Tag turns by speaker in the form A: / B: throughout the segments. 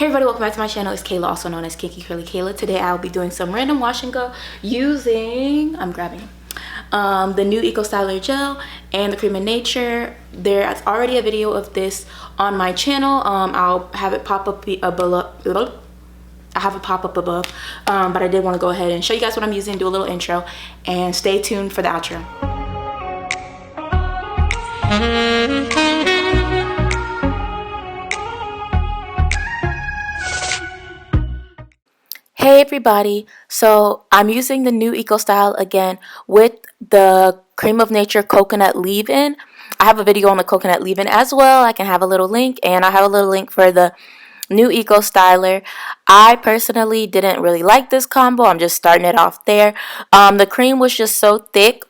A: Hey everybody, welcome back to my channel. It's Kayla, also known as Kinky Curly Kayla. Today I'll be doing some random wash and go using, I'm grabbing the new Eco Styler gel and the Creme of Nature. There's already a video of this on my channel. I'll have it pop up below. I have a pop-up above, but I did want to go ahead and show you guys what I'm using, do a little intro, and stay tuned for the outro. Hey everybody, so I'm using the new Eco Style again with the Creme of Nature coconut leave-in. I have a video on the coconut leave-in as well. I can have a little link, and I have a little link for the new Eco Styler. I personally didn't really like this combo. I'm just starting it off there. The cream was just so thick.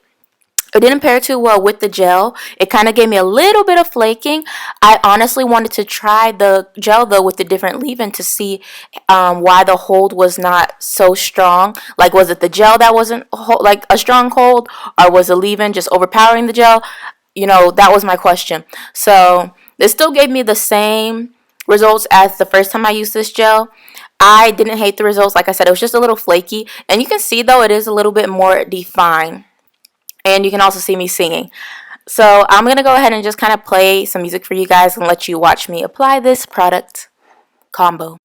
A: It didn't pair too well with the gel. It kind of gave me a little bit of flaking. I honestly wanted to try the gel though with the different leave-in to see why the hold was not so strong. Like, was it the gel that wasn't like a strong hold, or was the leave-in just overpowering the gel? You know, that was my question. So this still gave me the same results as the first time I used this gel. I didn't hate the results. Like I said, it was just a little flaky, and you can see though it is a little bit more defined. And you can also see me singing. So I'm going to go ahead and just kind of play some music for you guys and let you watch me apply this product combo.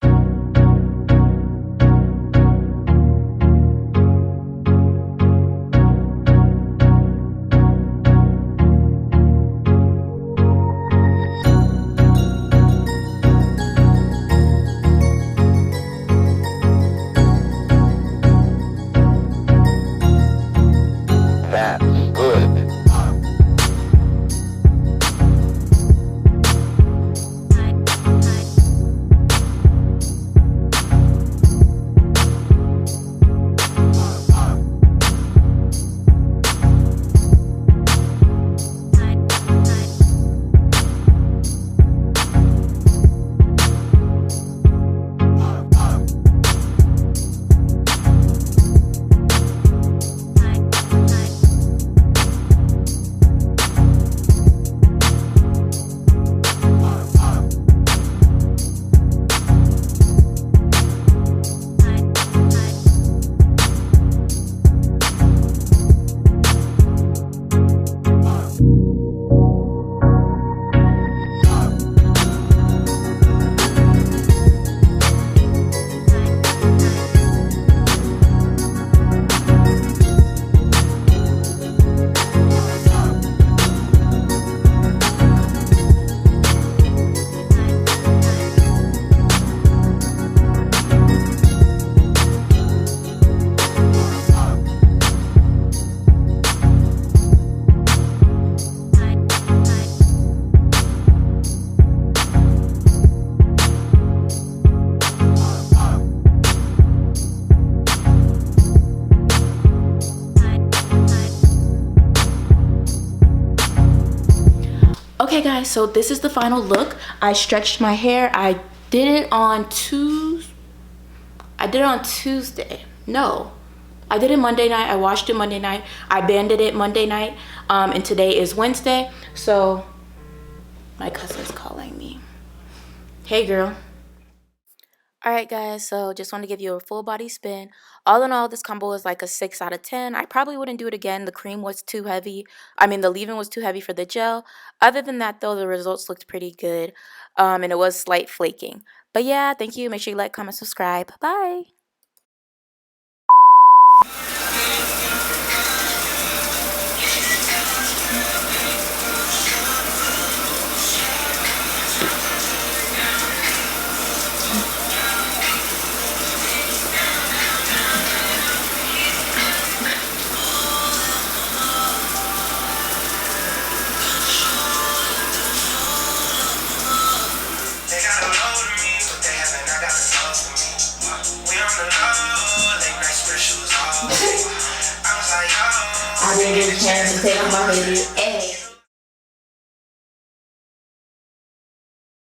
A: Okay guys, so this is the final look. I stretched my hair. I did it on Tuesday. No, I did it Monday night. I washed it Monday night. I banded it Monday night. And today is Wednesday. So my cousin's calling me. Hey girl. Alright guys, so just want to give you a full body spin. All in all, this combo is like a 6 out of 10. I probably wouldn't do it again. The cream was too heavy. I mean, the leave-in was too heavy for the gel. Other than that though, the results looked pretty good. And it was slight flaking. But yeah, thank you. Make sure you like, comment, subscribe. Bye. I didn't get a chance to take off my hoodie.